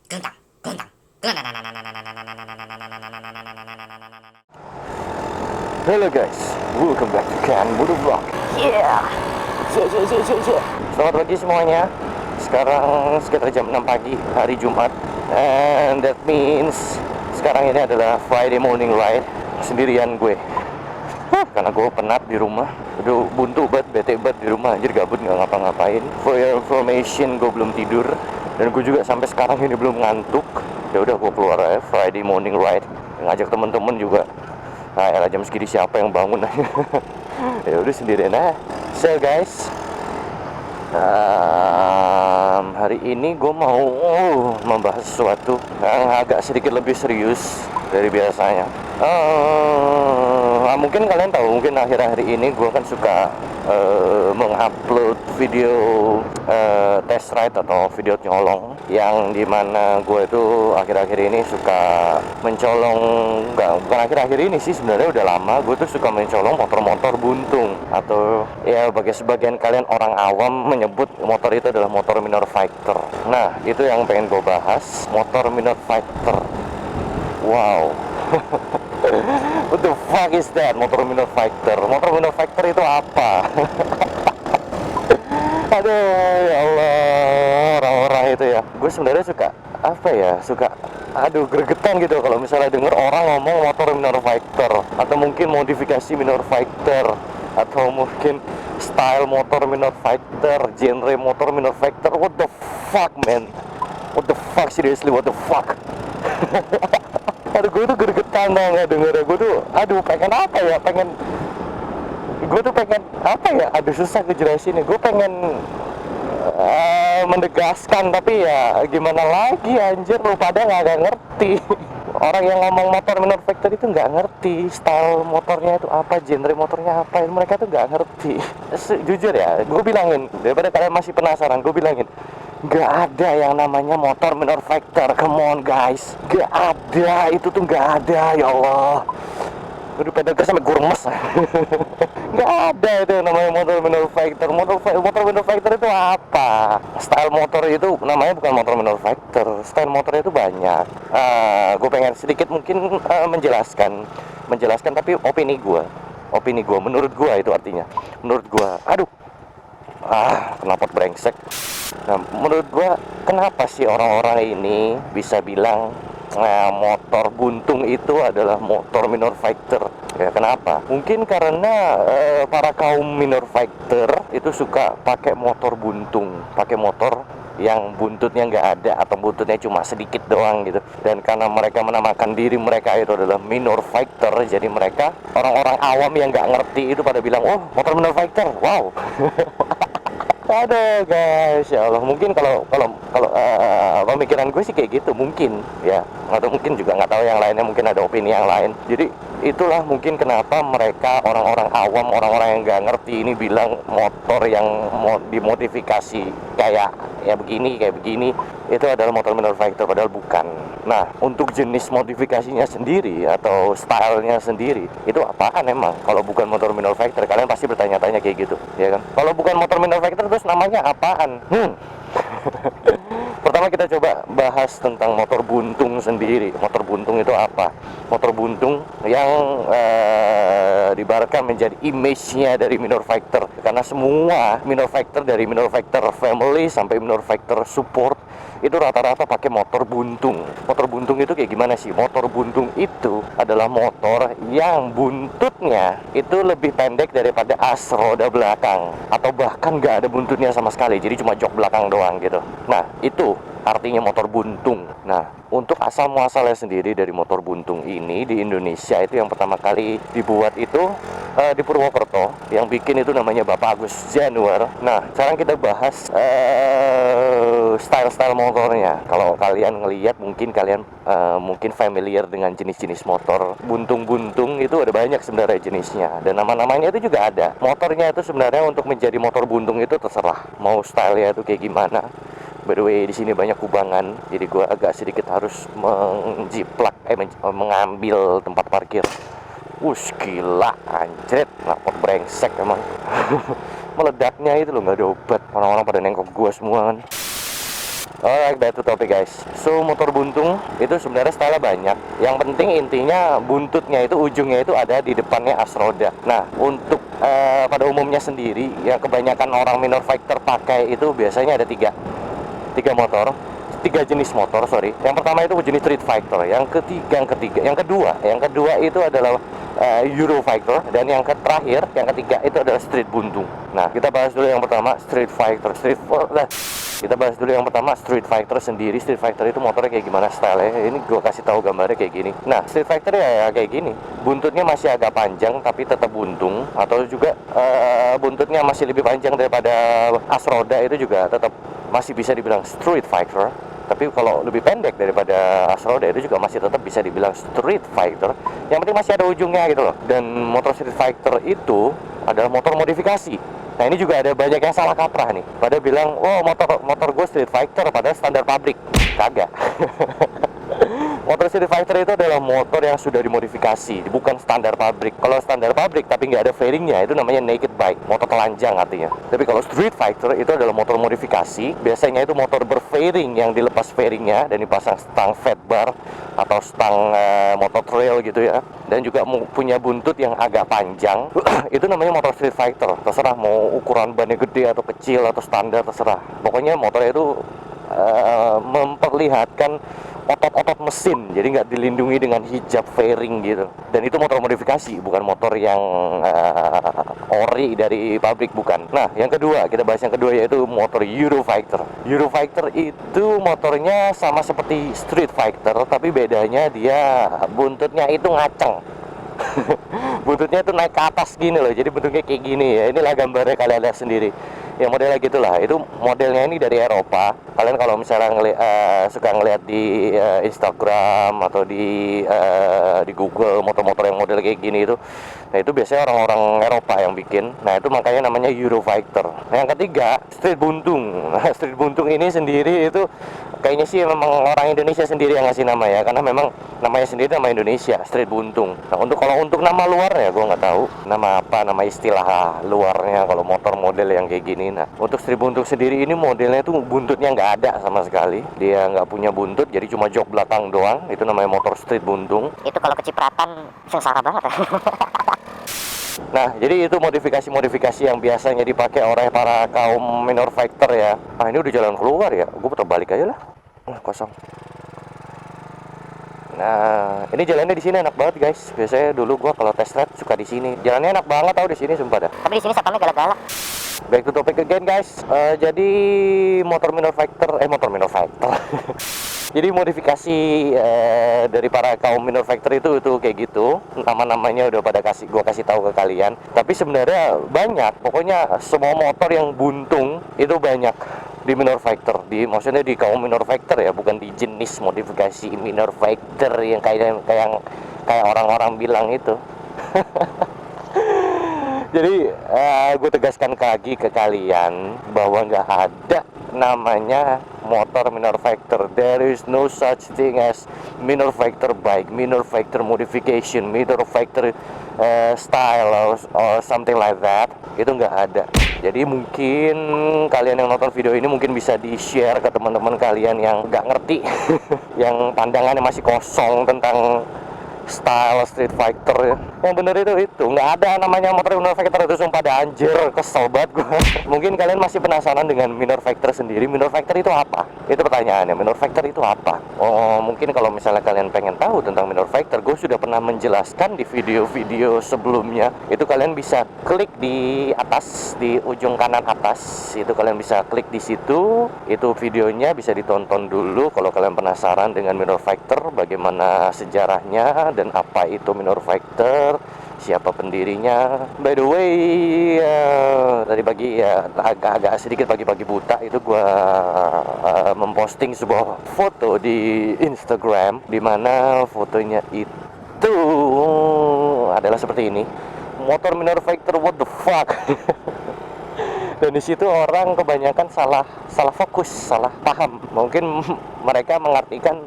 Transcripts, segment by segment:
Kentang, kentang, Hello guys, welcome back to Kan Moto Vlog. Yeah. Selamat pagi semuanya. Sekarang sekitar jam 6 pagi hari Jumat, and that means sekarang ini adalah Friday morning ride sendirian gue. Karena gue penat di rumah, udah buntu banget, bete banget di rumah, anjir gabut nggak ngapa-ngapain. For your information, gue belum tidur dan gue juga sampai sekarang ini belum ngantuk. Ya udah gue keluar aja Friday morning ride, ngajak temen-temen juga. Nah, ya jam segini siapa yang bangun aja. Ya udah sendirian aja. So guys, hari ini gue mau membahas sesuatu yang agak sedikit lebih serius dari biasanya. Mungkin kalian tahu, mungkin akhir-akhir ini gue kan suka mengupload video test ride atau video nyolong, yang dimana gue itu akhir-akhir ini suka mencolong, bukan akhir-akhir ini sih, sebenarnya udah lama gue tuh suka mencolong motor-motor buntung, atau ya bagi sebagian kalian orang awam menyebut motor itu adalah motor minor fighter. Nah, itu yang pengen gue bahas, motor minor fighter. Wow. What the fuck is that, motor minor fighter? Motor minor fighter itu apa? Aduh, ya Allah, orang-orang itu ya. Gue sebenarnya suka, apa ya, aduh, gregetan gitu kalau misalnya denger orang ngomong motor minor fighter, atau mungkin modifikasi minor fighter, atau mungkin style motor minor fighter, genre motor minor fighter. What the fuck, man? What the fuck, seriously, what the fuck? Aduh, gue tuh gregetan dong ya dengernya. Gue tuh, aduh, pengen apa ya, aduh, susah ngejelasinnya. Gue pengen menegaskan, tapi ya gimana lagi, anjir, lu pada nggak ngerti. Orang yang ngomong motor minor factor itu nggak ngerti style motornya itu apa, genre motornya apa, mereka tuh nggak ngerti. Jujur ya, gue bilangin, daripada kalian masih penasaran, gue bilangin, nggak ada yang namanya motor minor factor. Come on guys, nggak ada, itu tuh nggak ada, ya Allah. Udah pedal sampai gurmes. Nggak ada itu yang namanya motor minor fighter. Motor minor fighter itu apa? Style motor itu namanya bukan motor minor fighter. Style motor itu banyak. Gue pengen sedikit mungkin menjelaskan, tapi opini gue, menurut gue itu artinya. Menurut gue, aduh, knalpot brengsek. Nah, menurut gue, kenapa sih orang-orang ini bisa bilang motor buntung itu adalah motor minor fighter? Ya kenapa? Mungkin karena para kaum minor fighter itu suka pakai motor buntung, pakai motor yang buntutnya nggak ada atau buntutnya cuma sedikit doang gitu. Dan karena mereka menamakan diri mereka itu adalah minor fighter, jadi mereka, orang-orang awam yang nggak ngerti itu pada bilang, oh, motor minor fighter, wow. Aduh guys, ya Allah, mungkin kalau pemikiran gue sih kayak gitu, mungkin ya, atau mungkin juga nggak tahu yang lainnya, mungkin ada opini yang lain. Jadi itulah mungkin kenapa mereka, orang-orang awam, orang-orang yang nggak ngerti ini bilang motor yang mau dimodifikasi kayak kayak begini itu adalah motor minor fighter, padahal bukan. Nah, untuk jenis modifikasinya sendiri atau stylenya sendiri itu apaan emang? Kalau bukan motor minor fighter, kalian pasti bertanya-tanya kayak gitu, ya kan? Kalau bukan motor minor fighter, terus namanya apaan? Pertama kita coba bahas tentang motor buntung sendiri. Motor buntung itu apa? Motor buntung yang diibaratkan menjadi image-nya dari minor fighter. Karena semua minor fighter, dari minor fighter family sampai minor fighter support, itu rata-rata pakai motor buntung. Motor buntung itu kayak gimana sih? Motor buntung itu adalah motor yang buntutnya itu lebih pendek daripada as roda belakang, atau bahkan nggak ada buntutnya sama sekali, jadi cuma jok belakang doang gitu. Nah, itu artinya motor buntung. Nah, untuk asal muasalnya sendiri dari motor buntung ini di Indonesia, itu yang pertama kali dibuat itu di Purwokerto. Yang bikin itu namanya Bapak Agus Januar. Nah, sekarang kita bahas style-style motornya. Kalau kalian ngelihat, mungkin kalian mungkin familiar dengan jenis-jenis motor buntung-buntung. Itu ada banyak sebenarnya jenisnya, dan nama-namanya itu juga ada. Motornya itu sebenarnya untuk menjadi motor buntung itu terserah mau stylenya itu kayak gimana. By the way, di sini banyak kubangan, jadi gue agak sedikit harus mengambil tempat parkir. Gila, anjret, knalpot brengsek emang. Meledaknya itu loh, nggak ada obat. Orang-orang pada nengkok gue semua kan. Alright, back to topic guys. So motor buntung itu sebenarnya style banyak. Yang penting intinya buntutnya itu, ujungnya itu ada di depannya as roda. Nah untuk pada umumnya sendiri ya kebanyakan orang minor factor pakai itu biasanya ada tiga motor, tiga jenis motor, sorry. Yang pertama itu jenis Street Fighter, yang kedua itu adalah Euro Fighter, dan yang terakhir, yang ketiga itu adalah Street Buntung. Nah, kita bahas dulu yang pertama Street Fighter. Kita bahas dulu yang pertama Street Fighter sendiri. Street Fighter itu motornya kayak gimana style-nya? Ini gue kasih tahu gambarnya kayak gini. Nah, Street Fighter ya kayak gini. Buntutnya masih agak panjang tapi tetap buntung, atau juga buntutnya masih lebih panjang daripada as roda, itu juga tetap masih bisa dibilang Street Fighter. Tapi kalau lebih pendek daripada as roda itu juga masih tetap bisa dibilang Street Fighter. Yang penting masih ada ujungnya gitu loh. Dan motor Street Fighter itu adalah motor modifikasi. Nah ini juga ada banyak yang salah kaprah nih. Pada bilang, oh motor gue Street Fighter padahal standar pabrik. Kagak. Motor Street Fighter itu adalah motor yang sudah dimodifikasi, bukan standar pabrik. Kalau standar pabrik tapi nggak ada fairingnya, itu namanya naked bike, motor telanjang artinya. Tapi kalau Street Fighter itu adalah motor modifikasi. Biasanya itu motor berfairing yang dilepas fairingnya dan dipasang stang fat bar atau stang motor trail gitu ya. Dan juga punya buntut yang agak panjang. Itu namanya motor Street Fighter. Terserah mau ukuran bannya gede atau kecil atau standar, terserah. Pokoknya motornya itu memperlihatkan otot-otot mesin, jadi nggak dilindungi dengan hijab fairing gitu. Dan itu motor modifikasi, bukan motor yang ori dari pabrik, bukan. Nah, yang kedua, kita bahas yang kedua, yaitu motor Euro Fighter. Euro Fighter itu motornya sama seperti Street Fighter, tapi bedanya dia buntutnya itu ngaceng. Buntutnya tuh naik ke atas gini loh, jadi bentuknya kayak gini ya. Inilah gambarnya, kalian lihat sendiri. Ya modelnya gitulah. Itu modelnya ini dari Eropa. Kalian kalau misalnya suka ngeliat di Instagram atau di Google motor-motor yang model kayak gini itu, nah itu biasanya orang-orang Eropa yang bikin. Nah itu makanya namanya Euro Fighter. Nah, yang ketiga Street Buntung. Nah, Street Buntung ini sendiri itu kayaknya sih memang orang Indonesia sendiri yang ngasih nama ya, karena memang namanya sendiri nama Indonesia, Street Buntung. Nah kalau untuk nama luarnya gue nggak tahu nama apa, nama istilah luarnya kalau motor model yang kayak gini. Nah untuk Street Buntung sendiri ini modelnya tuh buntutnya nggak ada sama sekali, dia nggak punya buntut, jadi cuma jok belakang doang. Itu namanya motor Street Buntung. Itu kalau kecipratan sengsara banget. Nah, jadi itu modifikasi-modifikasi yang biasanya dipakai oleh para kaum minor factor ya. Nah, ini udah jalan keluar ya. Gue putar balik aja lah. Kosong. Nah, ini jalannya di sini enak banget, guys. Biasanya dulu gue kalau test ride suka di sini. Jalannya enak banget tau di sini, sumpah dah. Tapi di sini satpamnya galak-galak. Back to topic again, guys. Jadi motor minor factor. Jadi modifikasi dari para kaum minor factor itu kayak gitu. Nama-namanya udah pada gua kasih tahu ke kalian. Tapi sebenarnya banyak. Pokoknya semua motor yang buntung itu banyak di minor factor. Maksudnya di kaum minor factor ya, bukan di jenis modifikasi minor factor yang kayak orang-orang bilang itu. Jadi gue tegaskan lagi ke kalian bahwa nggak ada namanya motor minor factor. There is no such thing as minor factor bike, minor factor modification, minor factor style or something like that. Itu nggak ada. Jadi mungkin kalian yang nonton video ini mungkin bisa di-share ke teman-teman kalian yang nggak ngerti, yang pandangannya masih kosong tentang style Street Fighter ya. Yang bener itu nggak ada namanya motor minor factor itu, sumpah dah, anjir, kesel banget gue. Mungkin kalian masih penasaran dengan minor factor sendiri. Minor factor itu apa? Itu pertanyaannya, minor factor itu apa? Oh, mungkin kalau misalnya kalian pengen tahu tentang minor factor, gue sudah pernah menjelaskan di video-video sebelumnya. Itu kalian bisa klik di atas, di ujung kanan atas itu, kalian bisa klik di situ. Itu videonya bisa ditonton dulu kalau kalian penasaran dengan minor factor, bagaimana sejarahnya dan apa itu minor factor, siapa pendirinya. By the way, tadi pagi ya agak sedikit pagi-pagi buta itu gue memposting sebuah foto di Instagram, dimana fotonya itu adalah seperti ini. Motor minor factor, what the fuck. Dan di situ orang kebanyakan salah fokus, salah paham. Mungkin mereka mengartikan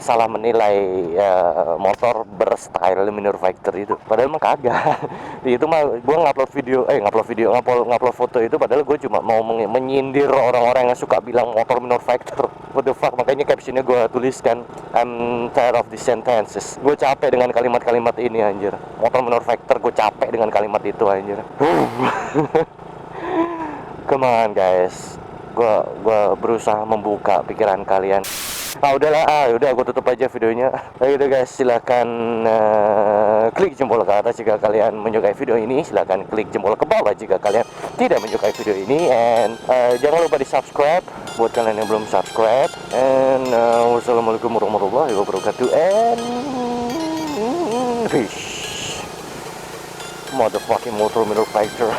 salah menilai motor berstyle manufacturer itu, padahal mah kagak. Itu mah gue ngupload foto itu padahal gue cuma mau menyindir orang-orang yang suka bilang motor manufacturer. What the fuck, makanya captionnya gue tuliskan I'm tired of these sentences. Gue capek dengan kalimat-kalimat ini anjir. Motor manufacturer, gue capek dengan kalimat itu anjir. Come on guys, gue berusaha membuka pikiran kalian. Udah gue tutup aja videonya. Udah guys, silahkan klik jempol ke atas jika kalian menyukai video ini. Silahkan klik jempol ke bawah jika kalian tidak menyukai video ini. And jangan lupa di subscribe buat kalian yang belum subscribe. And wassalamualaikum warahmatullahi wabarakatuh. And peace. Motherfucking motor manufacturer.